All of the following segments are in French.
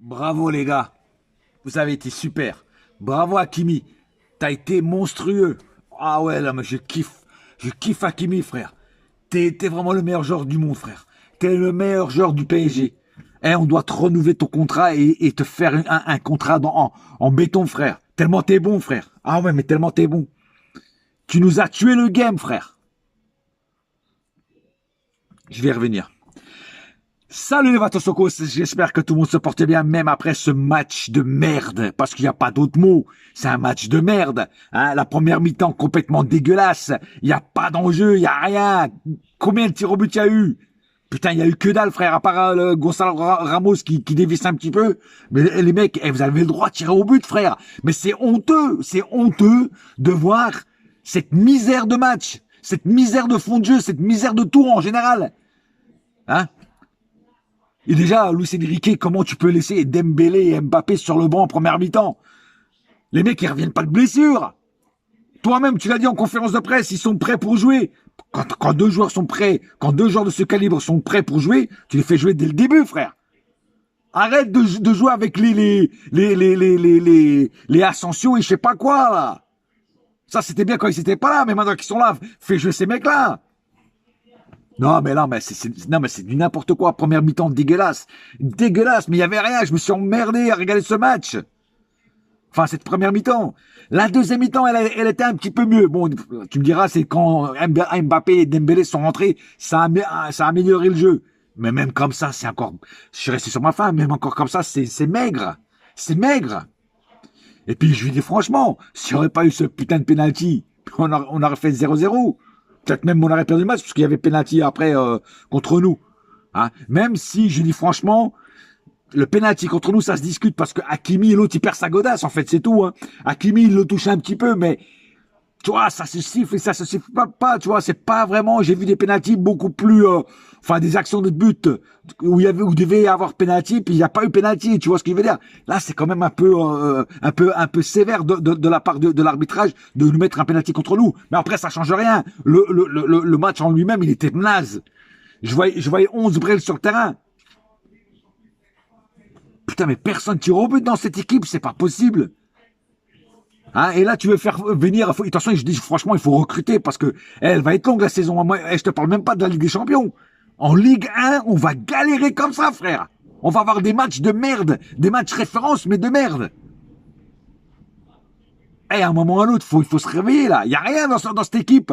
Bravo les gars, vous avez été super. Bravo Hakimi, t'as été monstrueux. Ah ouais là, mais je kiffe Hakimi frère. T'es vraiment le meilleur joueur du monde frère. T'es le meilleur joueur du PSG. Eh, on doit te renouveler ton contrat et te faire un contrat en béton frère. Tellement t'es bon frère. Ah ouais mais tellement t'es bon. Tu nous as tué le game frère. Je vais y revenir. Salut les Vatosokos, j'espère que tout le monde se porte bien, même après ce match de merde, parce qu'il n'y a pas d'autre mot, c'est un match de merde. Hein, la première mi-temps complètement dégueulasse, il n'y a pas d'enjeu, il n'y a rien. Combien de tirs au but il y a eu? Putain, il n'y a eu que dalle, frère, à part Gonzalo Ramos qui dévisse un petit peu. Mais les mecs, vous avez le droit de tirer au but, frère. Mais c'est honteux de voir cette misère de match, cette misère de fond de jeu, cette misère de tout en général. Hein? Et déjà, Luis Enrique, comment tu peux laisser Dembélé et Mbappé sur le banc en première mi-temps? Les mecs, ils reviennent pas de blessure. Toi-même, tu l'as dit en conférence de presse, ils sont prêts pour jouer. Quand deux joueurs sont prêts, quand deux joueurs de ce calibre sont prêts pour jouer, tu les fais jouer dès le début, frère. Arrête de jouer avec les Ascension et je sais pas quoi, là. Ça, c'était bien quand ils étaient pas là, mais maintenant qu'ils sont là, fais jouer ces mecs-là. Non, mais là, c'est du n'importe quoi. Première mi-temps dégueulasse. Dégueulasse, mais il n'y avait rien. Je me suis emmerdé à regarder ce match. Enfin, cette première mi-temps. La deuxième mi-temps, elle était un petit peu mieux. Bon, tu me diras, c'est quand Mbappé et Dembélé sont rentrés, ça a amélioré le jeu. Mais même comme ça, c'est encore... Je suis resté sur ma faim, même encore comme ça, c'est maigre. C'est maigre. Et puis, je lui dis franchement, s'il n'y aurait pas eu ce putain de penalty, on aurait fait 0-0. Peut-être même on aurait perdu le match, parce qu'il y avait penalty après contre nous. Hein. Même si, je dis franchement, le penalty contre nous, ça se discute, parce que Hakimi, l'autre, il perd sa godasse, en fait, c'est tout. Hein. Hakimi, il le touche un petit peu, mais tu vois, ça se siffle et ça se siffle pas, tu vois, c'est pas vraiment, j'ai vu des pénaltys beaucoup plus, enfin, des actions de but où il devait y avoir pénalty, puis il n'y a pas eu pénalty, tu vois ce que je veux dire. Là, c'est quand même un peu sévère de la part de l'arbitrage de nous mettre un pénalty contre nous. Mais après, ça change rien. Le match en lui-même, il était naze. Je voyais 11 Brel sur le terrain. Putain, mais personne tire au but dans cette équipe, c'est pas possible. Hein, et là, tu veux faire venir... Attention, je dis franchement, il faut recruter parce que elle va être longue la saison. Moi, je te parle même pas de la Ligue des Champions. En Ligue 1, on va galérer comme ça, frère. On va avoir des matchs de merde. Des matchs références, mais de merde. Et à un moment ou à l'autre, il faut se réveiller, là. Il n'y a rien dans cette équipe.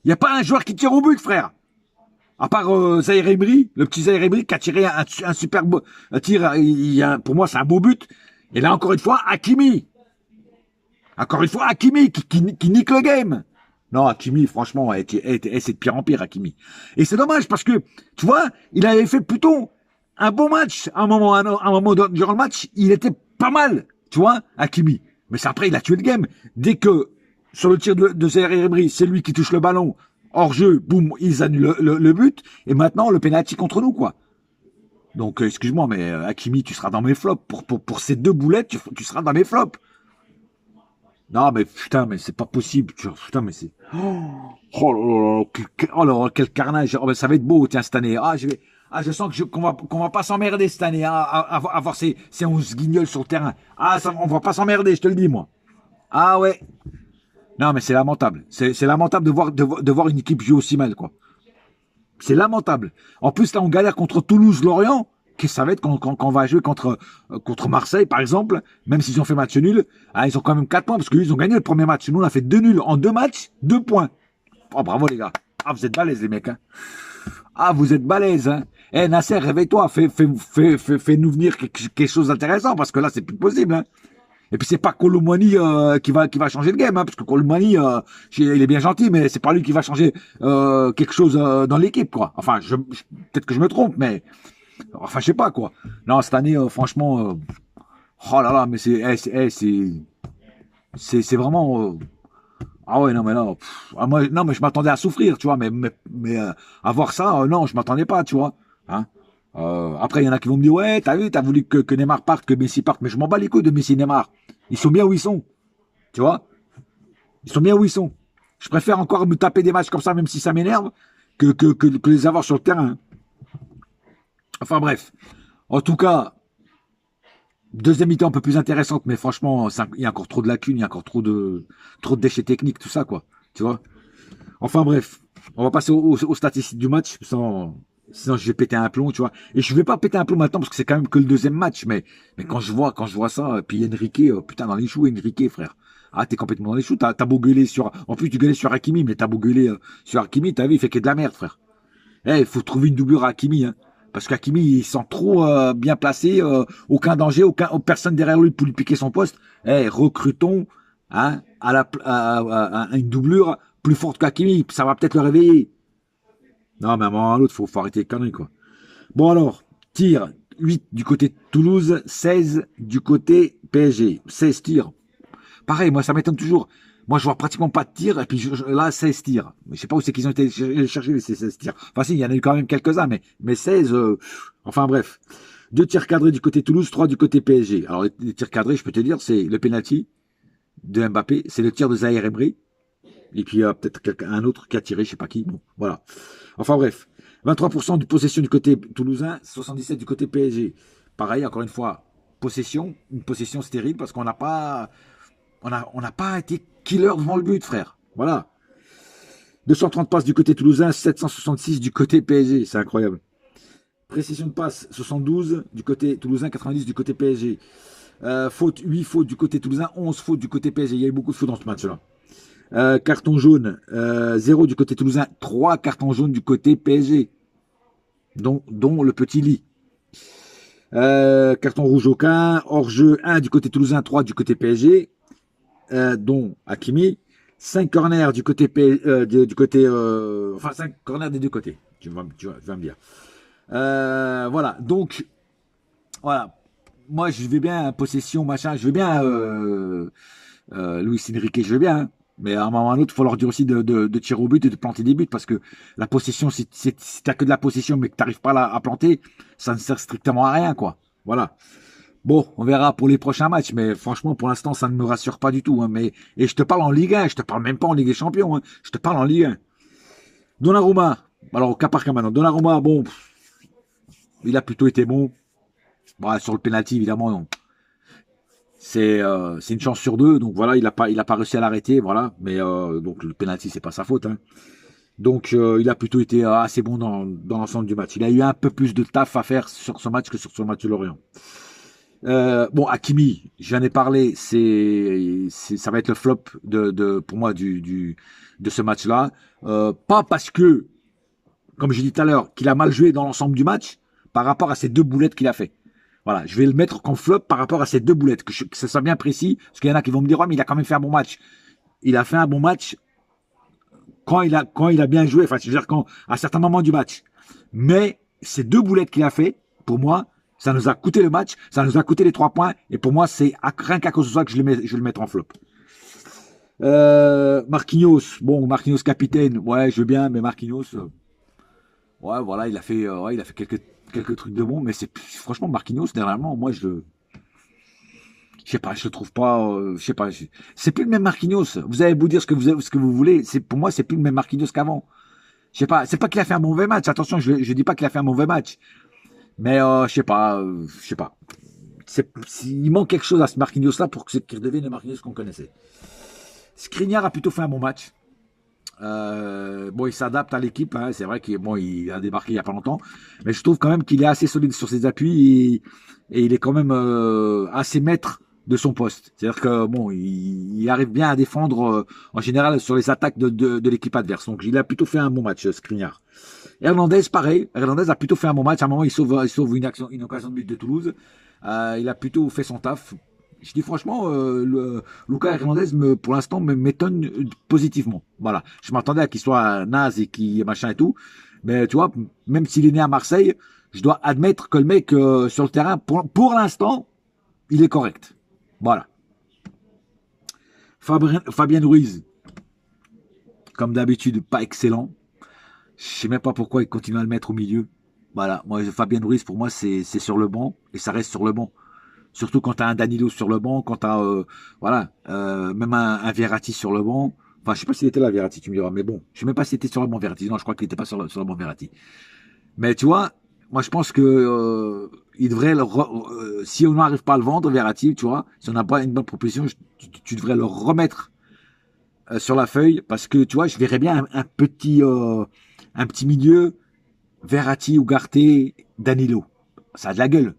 Il n'y a pas un joueur qui tire au but, frère. À part Zaïre Emery, le petit Zaïre Emery qui a tiré un super tir. Pour moi, c'est un beau but. Et là, encore une fois, Hakimi. Encore une fois, Hakimi qui nique le game. Non, Hakimi, franchement, c'est de pire en pire, Hakimi. Et c'est dommage parce que, tu vois, il avait fait plutôt un bon match. À un moment durant le match, il était pas mal, tu vois, Hakimi. Mais c'est après, il a tué le game. Dès que, sur le tir de Zaïre Emery, c'est lui qui touche le ballon, hors jeu, boum, ils annulent le but. Et maintenant, le penalty contre nous, quoi. Donc, excuse-moi, mais Hakimi, tu seras dans mes flops. Pour ces deux boulettes, tu seras dans mes flops. Non, mais putain, mais c'est pas possible. Putain, mais c'est... Oh là là, quel carnage. Oh, ben, ça va être beau, tiens, cette année. Je sens qu'on va pas s'emmerder cette année, hein, à avoir ces 11 guignols sur le terrain. Ah, ça, on va pas s'emmerder, je te le dis, moi. Ah ouais. Non, mais c'est lamentable. C'est lamentable de voir une équipe jouer aussi mal, quoi. C'est lamentable. En plus, là, on galère contre Toulouse-Lorient. Qu'est-ce que ça va être quand on va jouer contre Marseille, par exemple, même s'ils ont fait match nul, hein, ils ont quand même 4 points, parce qu'ils ont gagné le premier match. Nous, on a fait 2 nuls en 2 matchs, 2 points. Oh, bravo, les gars. Ah, vous êtes balèzes, les mecs. Hein. Ah, vous êtes balèzes. Hein. Eh, Nasser, réveille-toi. Fais-nous venir quelque chose d'intéressant, parce que là, c'est plus possible. Hein. Et puis, c'est pas Colomani qui va changer le game, hein, parce que Colomani, il est bien gentil, mais c'est pas lui qui va changer quelque chose dans l'équipe, quoi. Enfin, peut-être que je me trompe, mais... Enfin, je sais pas, quoi. Non, cette année, franchement... oh là là, mais c'est vraiment... ah ouais, non, mais là... moi, non, mais je m'attendais à souffrir, tu vois, mais à voir ça, non, je m'attendais pas, tu vois. Hein. Après, il y en a qui vont me dire, ouais, t'as voulu que Neymar parte, que Messi parte, mais je m'en bats les couilles de Messi et Neymar. Ils sont bien où ils sont, tu vois. Ils sont bien où ils sont. Je préfère encore me taper des matchs comme ça, même si ça m'énerve, que les avoir sur le terrain. Enfin bref. En tout cas, Deuxième mi-temps un peu plus intéressante, mais franchement, il y a encore trop de lacunes, il y a encore trop de déchets techniques, tout ça, quoi. Tu vois. Enfin bref, on va passer aux statistiques du match, sinon je vais péter un plomb, tu vois. Et je vais pas péter un plomb maintenant parce que c'est quand même que le deuxième match, mais quand je vois ça, puis Enrique, putain, dans les choux, Enrique, frère. Ah, t'es complètement dans les choux, t'as beau gueuler en plus tu gueulais sur Hakimi, mais t'as beau gueuler sur Hakimi, t'as vu, il fait que de la merde, frère. Eh, il faut trouver une doublure à Hakimi, hein. Parce qu'Hakimi, il sent trop bien placé, aucun danger, personne derrière lui pour lui piquer son poste. Eh, recrutons hein, à une doublure plus forte qu'Hakimi, ça va peut-être le réveiller. Non, mais à un moment ou à l'autre, faut arrêter les conneries, quoi. Bon alors, tir, 8 du côté de Toulouse, 16 du côté PSG. 16 tirs. Pareil, moi, ça m'étonne toujours. Moi, je vois pratiquement pas de tirs, et puis là, 16 tirs. Mais je sais pas où c'est qu'ils ont été chercher ces 16 tirs. Enfin, si, il y en a eu quand même quelques-uns, mais 16, enfin bref. 2 tirs cadrés du côté Toulouse, 3 du côté PSG. Alors, les tirs cadrés, je peux te dire, c'est le penalty de Mbappé, c'est le tir de Zahir Emery, et puis peut-être un autre qui a tiré, je sais pas qui. Bon, voilà. Enfin bref. 23% de possession du côté toulousain, 77% du côté PSG. Pareil, encore une fois, une possession stérile parce qu'on n'a pas été killer devant le but, frère. Voilà. 230 passes du côté toulousain, 766 du côté PSG. C'est incroyable. Précision de passe, 72 du côté toulousain, 90 du côté PSG. Faute, 8 fautes du côté toulousain, 11 fautes du côté PSG. Il y a eu beaucoup de fautes dans ce match-là. Carton jaune, 0 du côté toulousain, 3 cartons jaunes du côté PSG. Dont le petit lit. Carton rouge aucun. Hors-jeu, 1 du côté toulousain, 3 du côté PSG. Dont Hakimi. 5 corners du côté enfin 5 corners des deux côtés. Tu vas me dire. Voilà. Donc, voilà. Moi, je vais bien possession, machin. Je veux bien Luis Enrique, je veux bien. Hein. Mais à un moment ou à un autre, il faut leur dire aussi de tirer au but et de planter des buts parce que la possession, si t'as que de la possession mais que t'arrives pas à planter, ça ne sert strictement à rien, quoi. Voilà. Bon, on verra pour les prochains matchs, mais franchement, pour l'instant, ça ne me rassure pas du tout. Hein, et je te parle en Ligue 1, je te parle même pas en Ligue des Champions, hein, je te parle en Ligue 1. Donnarumma, alors au cas par cas maintenant. Donnarumma, bon, il a plutôt été bon. Bon, sur le penalty, évidemment, non. C'est une chance sur deux, donc voilà, il a pas réussi à l'arrêter, voilà. Mais donc le penalty, c'est pas sa faute. Hein. Donc il a plutôt été assez bon dans l'ensemble du match. Il a eu un peu plus de taf à faire sur ce match que sur ce match de Lorient. Bon, Hakimi, j'en ai parlé, ça va être le flop pour moi de ce match-là. Pas parce que, comme j'ai dit tout à l'heure, qu'il a mal joué dans l'ensemble du match par rapport à ces 2 boulettes qu'il a fait. Voilà, je vais le mettre comme flop par rapport à ces 2 boulettes, que ce soit bien précis, parce qu'il y en a qui vont me dire, ouais, mais il a quand même fait un bon match. Il a fait un bon match quand il a bien joué, enfin, je veux dire, à certains moments du match. Mais ces 2 boulettes qu'il a fait, pour moi, ça nous a coûté le match, ça nous a coûté les 3 points, et pour moi, c'est rien qu'à cause de ça que je vais le mettre en flop. Marquinhos capitaine, ouais, je veux bien, mais Marquinhos, ouais, voilà, il a fait quelques trucs de bon, mais franchement Marquinhos dernièrement, moi je sais pas, je le trouve pas, je sais pas, c'est plus le même Marquinhos. Vous avez beau dire ce que vous voulez, pour moi c'est plus le même Marquinhos qu'avant. Je sais pas, c'est pas qu'il a fait un mauvais match. Attention, je dis pas qu'il a fait un mauvais match, mais je sais pas. Il manque quelque chose à ce Marquinhos là pour qu'il redevienne le Marquinhos qu'on connaissait. Skriniar a plutôt fait un bon match. Bon, il s'adapte à l'équipe. Hein. C'est vrai qu'il a débarqué il n'y a pas longtemps, mais je trouve quand même qu'il est assez solide sur ses appuis et il est quand même assez maître de son poste. C'est-à-dire que bon, il arrive bien à défendre en général sur les attaques de l'équipe adverse. Donc, il a plutôt fait un bon match, Skriniar. Hernandez, pareil. Hernandez a plutôt fait un bon match. À un moment, il sauve une occasion de but de Toulouse. Il a plutôt fait son taf. Je dis franchement, Lucas Hernandez, pour l'instant, m'étonne positivement. Voilà. Je m'attendais à qu'il soit naze et qu'il machin et tout. Mais tu vois, même s'il est né à Marseille, je dois admettre que le mec, sur le terrain, pour l'instant, il est correct. Voilà. Fabien Ruiz, comme d'habitude, pas excellent. Je sais même pas pourquoi il continue à le mettre au milieu. Voilà. Moi, Fabien Ruiz, pour moi, c'est sur le banc et ça reste sur le banc. Surtout quand tu as un Danilo sur le banc, quand tu as voilà, même un Verratti sur le banc. Enfin, je sais pas s'il était là, Verratti, tu me diras. Mais bon, je sais même pas s'il était sur le banc Verratti. Non, je crois qu'il était pas sur le banc Verratti. Mais tu vois, moi, je pense que il devrait, si on n'arrive pas à le vendre, Verratti, tu vois, si on n'a pas une bonne proposition, tu devrais le remettre sur la feuille, parce que, tu vois, je verrais bien un petit milieu, Verratti, Ugarte, Danilo. Ça a de la gueule.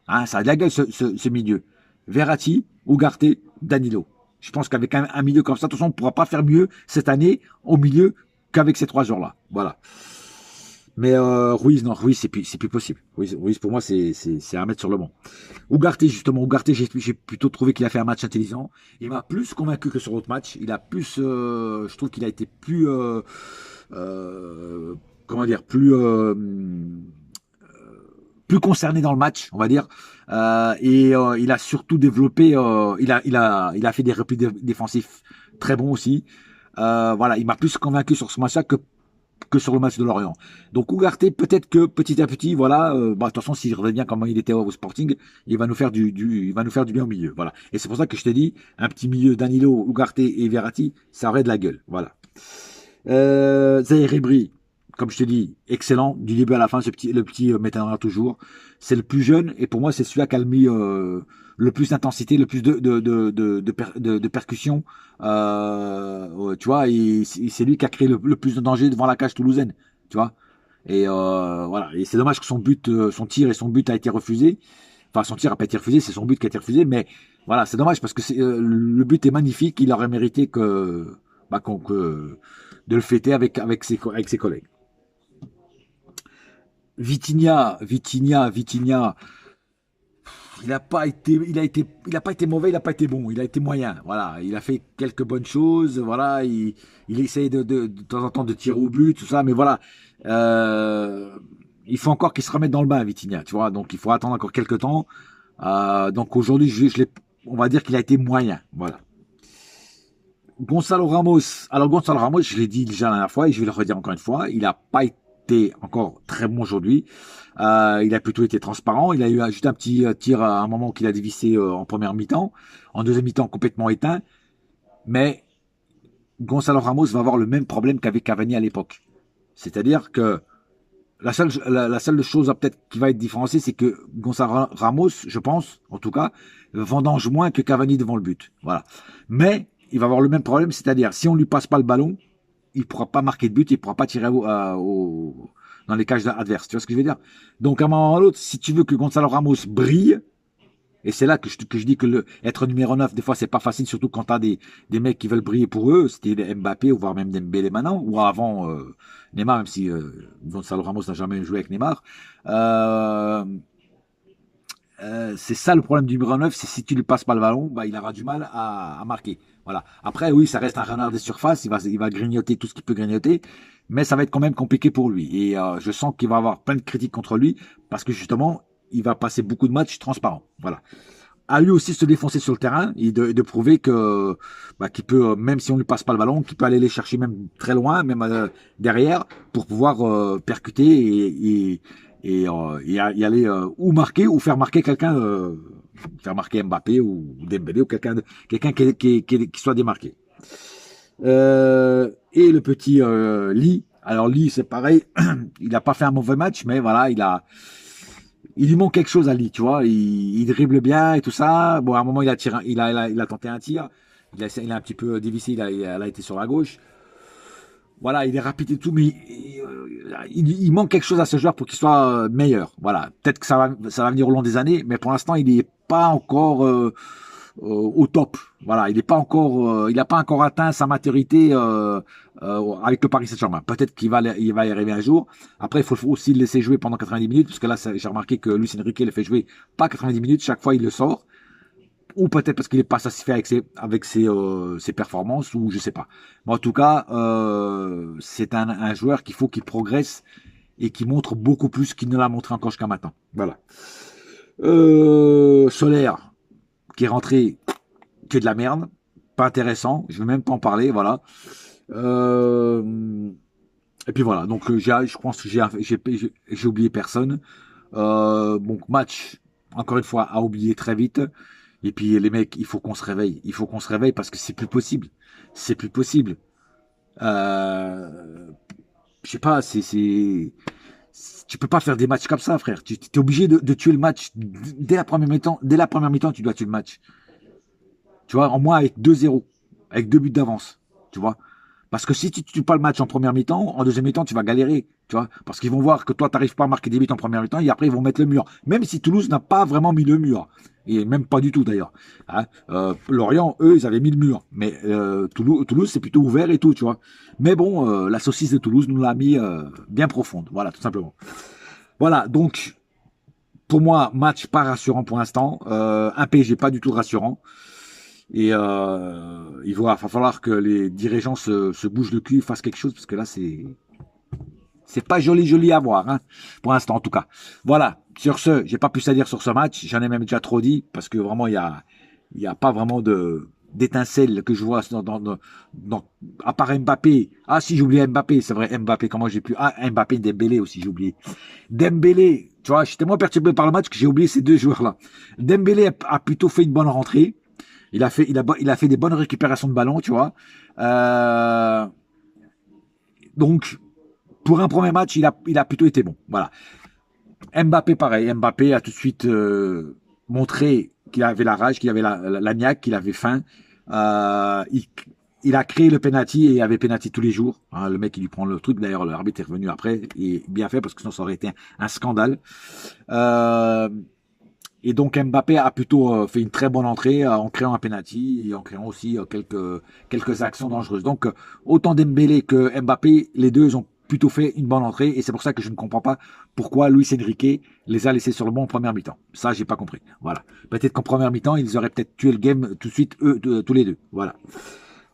Hein, ça a de la gueule, ce milieu. Verratti, Ugarte, Danilo. Je pense qu'avec un milieu comme ça, de toute façon, on ne pourra pas faire mieux cette année au milieu qu'avec ces 3 joueurs-là. Voilà. Mais Ruiz, non, Ruiz, c'est plus possible. Ruiz, pour moi, c'est à mettre sur le banc. Ugarte, justement, Ugarte, j'ai plutôt trouvé qu'il a fait un match intelligent. Il m'a plus convaincu que sur l'autre match. Il a plus, je trouve qu'il a été plus, euh, comment dire, plus concerné dans le match, on va dire. Il a surtout développé, il a fait des replis défensifs très bons aussi. Voilà, il m'a plus convaincu sur ce match-là que sur le match de Lorient. Donc Ugarte, peut-être que petit à petit, voilà, bah, de toute façon, s'il revient comme il était au Sporting, il va nous faire il va nous faire du bien au milieu. Voilà. Et c'est pour ça que je te dis, un petit milieu Danilo, Ugarte et Verratti, ça aurait de la gueule. Voilà. Zahir Emery, comme je te dis, excellent, du début à la fin, le petit m'étonnera toujours. C'est le plus jeune, et pour moi, c'est celui qui a mis le plus d'intensité, le plus de percussion. Tu vois, c'est lui qui a créé le plus de danger devant la cage toulousaine, tu vois. Et voilà, et c'est dommage que son tir et son but a été refusé. Enfin, son tir n'a pas été refusé, c'est son but qui a été refusé, mais voilà, c'est dommage parce que le but est magnifique, il aurait mérité bah, de le fêter avec ses collègues. Vitinha, il a pas été mauvais, il a pas été bon, il a été moyen. Voilà, il a fait quelques bonnes choses. Voilà, il essaye de temps en temps de tirer au but, tout ça, mais voilà, euh, il faut encore qu'il se remette dans le bain, Vitinha, tu vois. Donc il faut attendre encore quelques temps. Donc aujourd'hui, on va dire qu'il a été moyen. Voilà. Gonzalo Ramos. Alors Gonzalo Ramos, je l'ai dit déjà la dernière fois et je vais le redire encore une fois, il n'a pas été encore très bon aujourd'hui. Il a plutôt été transparent. Il a eu juste un petit tir à un moment qu'il a dévissé en première mi-temps. En deuxième mi-temps, complètement éteint. Mais Gonzalo Ramos va avoir le même problème qu'avec Cavani à l'époque. C'est-à-dire que la seule chose peut-être qui va être différenciée, c'est que Gonzalo Ramos, je pense, en tout cas, vendange moins que Cavani devant le but. Voilà. Mais il va avoir le même problème, c'est-à-dire si on lui passe pas le ballon, il ne pourra pas marquer de but, il ne pourra pas tirer dans les cages adverses. Tu vois ce que je veux dire? Donc à un moment ou à l'autre, si tu veux que Gonzalo Ramos brille, et c'est là que je dis que être numéro 9, des fois, c'est pas facile, surtout quand tu as des mecs qui veulent briller pour eux. C'était Mbappé, ou voire même Dembélé maintenant, ou avant Neymar, même si Gonzalo Ramos n'a jamais joué avec Neymar. Euh, c'est ça le problème du numéro 9, c'est si tu lui passes pas le ballon, bah, il aura du mal à marquer. Voilà. Après, oui, ça reste un renard des surfaces, il va grignoter tout ce qu'il peut grignoter, mais ça va être quand même compliqué pour lui. Et je sens qu'il va avoir plein de critiques contre lui, parce que justement, il va passer beaucoup de matchs transparents. Voilà. À lui aussi de se défoncer sur le terrain et de prouver que bah, qu'il peut, même si on lui passe pas le ballon, qu'il peut aller les chercher même très loin, même derrière, pour pouvoir percuter et y aller ou marquer ou faire marquer quelqu'un, faire marquer Mbappé ou Dembélé ou quelqu'un qui soit démarqué. Et le petit Lee, alors Lee c'est pareil, il n'a pas fait un mauvais match, mais voilà, il lui manque quelque chose à Lee, tu vois. Il dribble bien et tout ça. Bon, à un moment, il a tenté un tir. Il a un petit peu dévissé, il a été sur la gauche. Voilà, il est rapide et tout, mais il manque quelque chose à ce joueur pour qu'il soit meilleur. Voilà, peut-être que ça va venir au long des années, mais pour l'instant, il n'est pas encore au top. Voilà, il n'a pas encore atteint sa maturité avec le Paris Saint-Germain. Peut-être il va y arriver un jour. Après, il faut aussi le laisser jouer pendant 90 minutes, parce que là, j'ai remarqué que Luis Enrique le fait jouer pas 90 minutes, chaque fois il le sort. Ou peut-être parce qu'il n'est pas satisfait avec ses performances, ou je sais pas. Mais en tout cas, c'est un joueur qu'il faut qu'il progresse et qui montre beaucoup plus qu'il ne l'a montré encore jusqu'à maintenant. Voilà. Solaire, qui est rentré, que de la merde, pas intéressant, je ne vais même pas en parler, voilà. Et puis voilà, donc je pense que j'ai oublié personne. Donc match, encore une fois, à oublier très vite. Et puis les mecs, il faut qu'on se réveille. Il faut qu'on se réveille parce que c'est plus possible. C'est plus possible. Je sais pas, Tu peux pas faire des matchs comme ça, frère. Tu es obligé de tuer le match dès la première mi-temps. Dès la première mi-temps, tu dois tuer le match. Tu vois, en moins avec 2-0, avec 2 buts d'avance. Tu vois. Parce que si tu ne tues pas le match en première mi-temps, en deuxième mi-temps, tu vas galérer. Tu vois. Parce qu'ils vont voir que toi, tu n'arrives pas à marquer des buts en première mi-temps et après, ils vont mettre le mur. Même si Toulouse n'a pas vraiment mis le mur. Et même pas du tout d'ailleurs. Hein, Lorient, eux, ils avaient mis le mur. Mais Toulouse, c'est plutôt ouvert et tout, tu vois. Mais bon, la saucisse de Toulouse nous l'a mis bien profonde. Voilà, tout simplement. Voilà, donc, pour moi, match pas rassurant pour l'instant. Un PSG pas du tout rassurant. Et va falloir que les dirigeants se bougent le cul, fassent quelque chose, parce que là, c'est pas joli à voir, hein, pour l'instant en tout cas. Voilà, sur ce, j'ai pas plus à dire sur ce match, j'en ai même déjà trop dit, parce que vraiment, il y a pas vraiment d'étincelles que je vois à part Mbappé. Ah si, j'ai oublié Mbappé, c'est vrai, Mbappé, comment j'ai pu... Ah, Mbappé, Dembélé aussi, j'ai oublié. Dembélé, tu vois, j'étais tellement perturbé par le match que j'ai oublié ces deux joueurs-là. Dembélé a plutôt fait une bonne rentrée. Il a fait des bonnes récupérations de ballon, tu vois. Donc, pour un premier match, il a plutôt été bon. Voilà. Mbappé, pareil. Mbappé a tout de suite montré qu'il avait la rage, qu'il avait la niaque, qu'il avait faim. Il a créé le penalty et il y avait penalty tous les jours. Hein, le mec, il lui prend le truc. D'ailleurs, l'arbitre est revenu après. Et bien fait, parce que sinon, ça aurait été un scandale. Et donc Mbappé a plutôt fait une très bonne entrée en créant un penalty et en créant aussi quelques actions dangereuses. Donc autant Dembélé que Mbappé, les deux ont plutôt fait une bonne entrée et c'est pour ça que je ne comprends pas pourquoi Luis Enrique les a laissés sur le banc en première mi-temps. Ça, j'ai pas compris. Voilà. Peut-être qu'en première mi-temps, ils auraient peut-être tué le game tout de suite, eux, tous les deux. Voilà.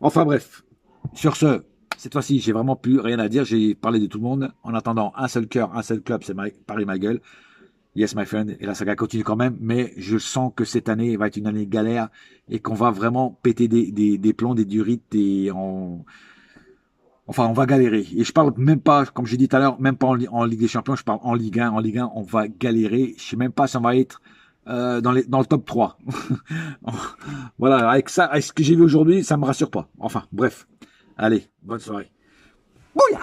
Enfin bref. Sur ce, cette fois-ci, j'ai vraiment plus rien à dire. J'ai parlé de tout le monde. En attendant, un seul cœur, un seul club, c'est Paris ma gueule. Yes, my friend. Et la saga continue quand même, mais je sens que cette année va être une année galère et qu'on va vraiment péter des plombs, des durites enfin, on va galérer. Et je parle même pas, comme j'ai dit tout à l'heure, même pas en Ligue des Champions, je parle en Ligue 1. En Ligue 1, on va galérer. Je sais même pas si on va être dans le top 3. Voilà, avec ça, avec ce que j'ai vu aujourd'hui, ça me rassure pas. Enfin, bref. Allez, bonne soirée. Bouya!